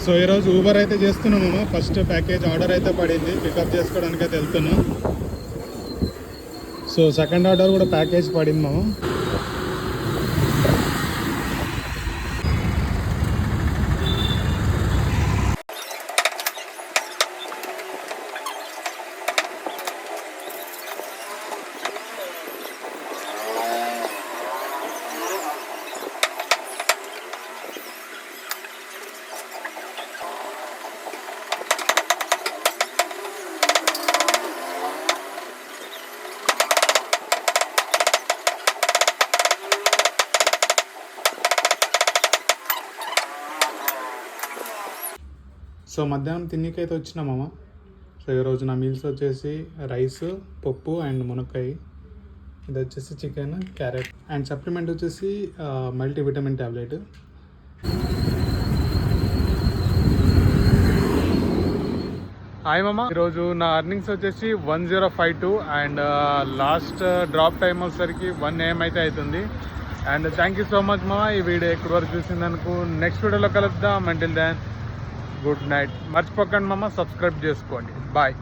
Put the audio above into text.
So ఈరోజు Uber అయితే చేస్తున్నాము. ఫస్ట్ ప్యాకేజ్ ఆర్డర్ అయితే పడింది, పికప్ చేసుకోవడానికి అయితే వెళ్తున్నాం. సో సెకండ్ ఆర్డర్ కూడా ప్యాకేజ్ పడింది మామ. సో మధ్యాహ్నం తిన్నికైతే వచ్చినామమ్మ. సో ఈరోజు నా మీల్స్ వచ్చేసి రైస్, పప్పు అండ్ మునక్కాయ. ఇది వచ్చేసి చికెన్, క్యారెట్ అండ్ సప్లిమెంట్ వచ్చేసి మల్టీవిటమిన్ ట్యాబ్లెట్. హాయ్ మామ, ఈరోజు నా అర్నింగ్స్ వచ్చేసి 1052 అండ్ లాస్ట్ డ్రాప్ టైం వచ్చేసరికి 1 AM అయితే అవుతుంది. And thank you so much మామ ఈ వీడియో ఎక్కడి వరకు చూసిందనుకో. నెక్స్ట్ వీడియోలో కలుద్దాం. Until then good night. మర్చిపోకండి మామ, సబ్స్క్రైబ్ చేసుకోండి. బాయ్.